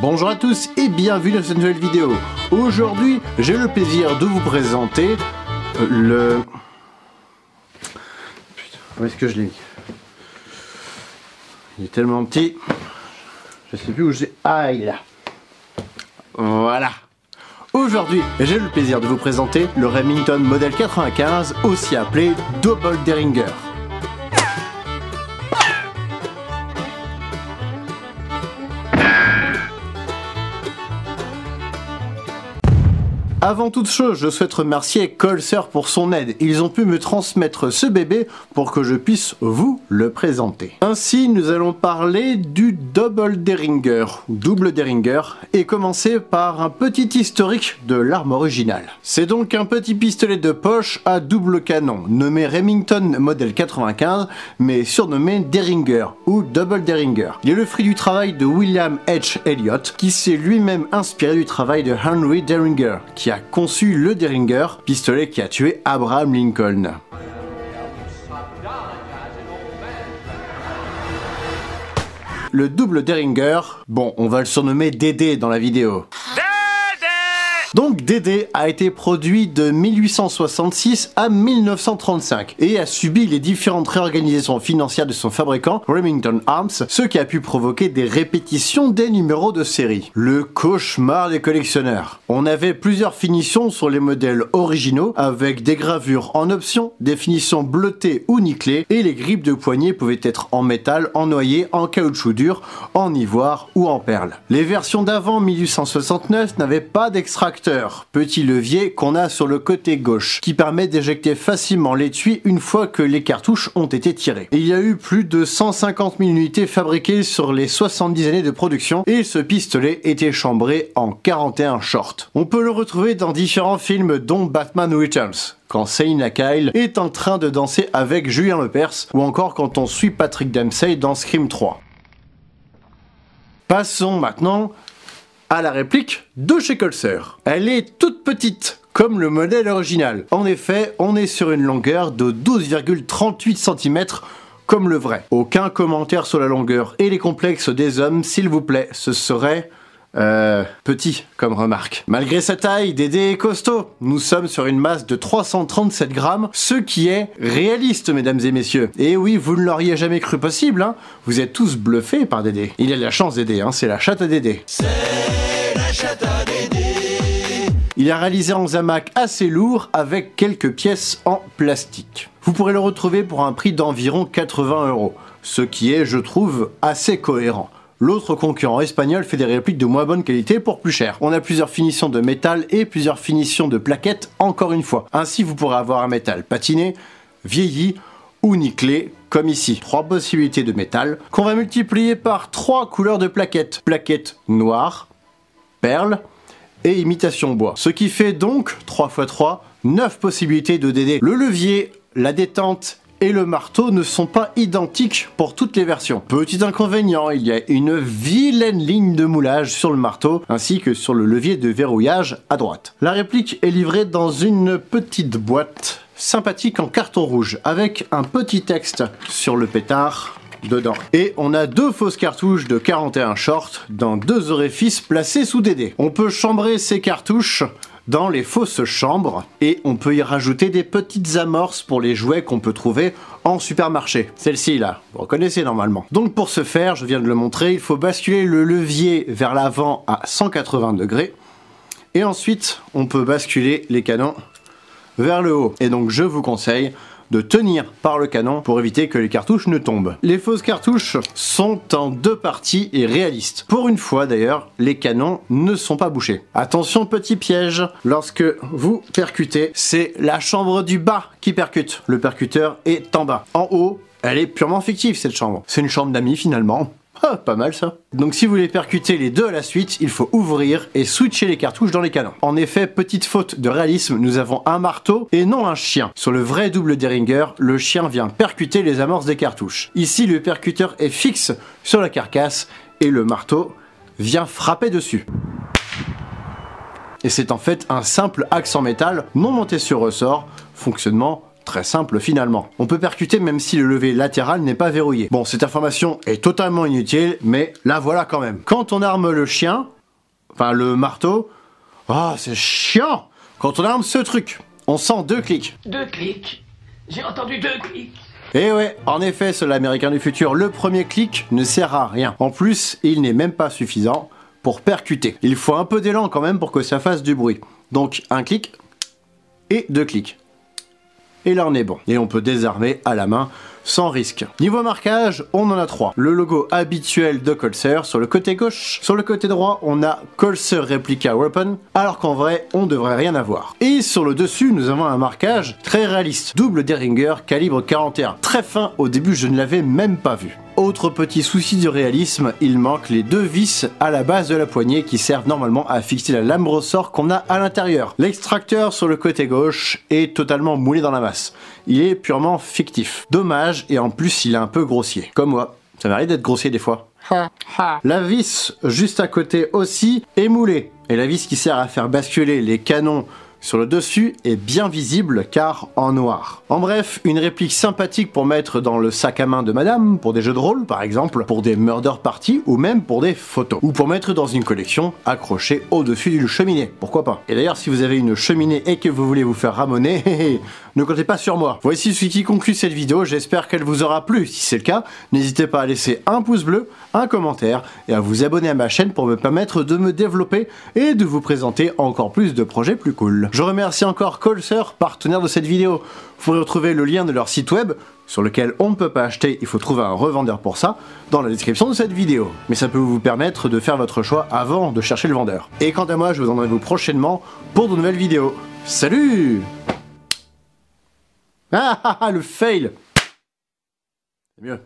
Bonjour à tous et bienvenue dans cette nouvelle vidéo. Aujourd'hui, j'ai le plaisir de vous présenter le... Putain, où est-ce que je l'ai mis? Il est tellement petit, je sais plus où j'ai... Ah, il est là. Voilà. Aujourd'hui, j'ai le plaisir de vous présenter le Remington modèle 95, aussi appelé Double Derringer. Avant toute chose, je souhaite remercier Colser pour son aide. Ils ont pu me transmettre ce bébé pour que je puisse vous le présenter. Ainsi, nous allons parler du Double Derringer, ou double Derringer, et commencer par un petit historique de l'arme originale. C'est donc un petit pistolet de poche à double canon, nommé Remington modèle 95, mais surnommé Derringer, ou Double Derringer. Il est le fruit du travail de William H. Elliott, qui s'est lui-même inspiré du travail de Henry Derringer, qui a conçu le Derringer, pistolet qui a tué Abraham Lincoln. Le double Derringer, bon, on va le surnommer Dédé dans la vidéo. Donc Dédé a été produit de 1866 à 1935 et a subi les différentes réorganisations financières de son fabricant Remington Arms, ce qui a pu provoquer des répétitions des numéros de série. Le cauchemar des collectionneurs. On avait plusieurs finitions sur les modèles originaux avec des gravures en option, des finitions bleutées ou nickelées et les grippes de poignet pouvaient être en métal, en noyer, en caoutchouc dur, en ivoire ou en perle. Les versions d'avant 1869 n'avaient pas d'extracteur. Petit levier qu'on a sur le côté gauche, qui permet d'éjecter facilement l'étui une fois que les cartouches ont été tirées. Et il y a eu plus de 150 000 unités fabriquées sur les 70 années de production, et ce pistolet était chambré en 41 shorts. On peut le retrouver dans différents films dont Batman Returns, quand Selina Kyle est en train de danser avec Julien Lepers, ou encore quand on suit Patrick Dempsey dans Scream 3. Passons maintenant à la réplique de chez Colser. Elle est toute petite, comme le modèle original. En effet, on est sur une longueur de 12,38 cm, comme le vrai. Aucun commentaire sur la longueur et les complexes des hommes, s'il vous plaît, ce serait... petit comme remarque. Malgré sa taille, Dédé est costaud. Nous sommes sur une masse de 337 grammes, ce qui est réaliste, mesdames et messieurs. Et oui, vous ne l'auriez jamais cru possible, hein. Vous êtes tous bluffés par Dédé. Il a de la chance, Dédé, hein. C'est la chatte à Dédé. C'est la chatte à Dédé. Il a réalisé un Zamac assez lourd avec quelques pièces en plastique. Vous pourrez le retrouver pour un prix d'environ 80 €, ce qui est, je trouve, assez cohérent. L'autre concurrent espagnol fait des répliques de moins bonne qualité pour plus cher. On a plusieurs finitions de métal et plusieurs finitions de plaquettes encore une fois. Ainsi vous pourrez avoir un métal patiné, vieilli ou nickelé comme ici. 3 possibilités de métal qu'on va multiplier par 3 couleurs de plaquettes. Plaquettes noires, perles et imitation bois. Ce qui fait donc 3 x 3, 9 possibilités de Dédé. Le levier, la détente et le marteau ne sont pas identiques pour toutes les versions. Petit inconvénient, il y a une vilaine ligne de moulage sur le marteau ainsi que sur le levier de verrouillage à droite. La réplique est livrée dans une petite boîte sympathique en carton rouge avec un petit texte sur le pétard dedans. Et on a 2 fausses cartouches de 41 shorts dans 2 orifices placés sous Dédé. On peut chambrer ces cartouches dans les fausses chambres et on peut y rajouter des petites amorces pour les jouets qu'on peut trouver en supermarché. Celle-ci là, vous reconnaissez normalement. Donc pour ce faire, je viens de le montrer, il faut basculer le levier vers l'avant à 180 degrés et ensuite on peut basculer les canons vers le haut. Et donc je vous conseille de tenir par le canon pour éviter que les cartouches ne tombent. Les fausses cartouches sont en 2 parties et réalistes. Pour une fois d'ailleurs, les canons ne sont pas bouchés. Attention petit piège, lorsque vous percutez, c'est la chambre du bas qui percute. Le percuteur est en bas. En haut, elle est purement fictive cette chambre. C'est une chambre d'amis finalement. Ah, pas mal ça. Donc si vous voulez percuter les 2 à la suite, il faut ouvrir et switcher les cartouches dans les canons. En effet, petite faute de réalisme, nous avons un marteau et non un chien. Sur le vrai double Derringer, le chien vient percuter les amorces des cartouches. Ici, le percuteur est fixe sur la carcasse et le marteau vient frapper dessus. Et c'est en fait un simple axe en métal non monté sur ressort, fonctionnement très simple finalement. On peut percuter même si le levier latéral n'est pas verrouillé. Bon, cette information est totalement inutile, mais la voilà quand même. Quand on arme le chien, enfin le marteau, oh c'est chiant. Quand on arme ce truc, on sent 2 clics. 2 clics. J'ai entendu 2 clics. Et ouais, en effet, seul l'américain du futur, le premier clic ne sert à rien. En plus, il n'est même pas suffisant pour percuter. Il faut un peu d'élan quand même pour que ça fasse du bruit. Donc 1 clic et 2 clics. Et là on est bon. Et on peut désarmer à la main sans risque. Niveau marquage, on en a 3. Le logo habituel de Colser sur le côté gauche. Sur le côté droit, on a Colser Replica Weapon, alors qu'en vrai, on devrait rien avoir. Et sur le dessus, nous avons un marquage très réaliste. Double Derringer calibre 41. Très fin, au début je ne l'avais même pas vu. Autre petit souci du réalisme, il manque les 2 vis à la base de la poignée qui servent normalement à fixer la lame ressort qu'on a à l'intérieur. L'extracteur sur le côté gauche est totalement moulé dans la masse. Il est purement fictif. Dommage, et en plus il est un peu grossier. Comme moi, ça m'arrive d'être grossier des fois. La vis juste à côté aussi est moulée. Et la vis qui sert à faire basculer les canons sur le dessus est bien visible car en noir. En bref, une réplique sympathique pour mettre dans le sac à main de madame, pour des jeux de rôle par exemple, pour des murder parties ou même pour des photos. Ou pour mettre dans une collection accrochée au-dessus d'une cheminée, pourquoi pas. Et d'ailleurs si vous avez une cheminée et que vous voulez vous faire ramoner, ne comptez pas sur moi. Voici ce qui conclut cette vidéo, j'espère qu'elle vous aura plu. Si c'est le cas, n'hésitez pas à laisser un pouce bleu, un commentaire et à vous abonner à ma chaîne pour me permettre de me développer et de vous présenter encore plus de projets plus cool. Je remercie encore Colser, partenaire de cette vidéo. Vous pourrez retrouver le lien de leur site web, sur lequel on ne peut pas acheter, il faut trouver un revendeur pour ça, dans la description de cette vidéo. Mais ça peut vous permettre de faire votre choix avant de chercher le vendeur. Et quant à moi, je vous donnerai vous prochainement pour de nouvelles vidéos. Salut! Ah ah ah, le fail! C'est mieux.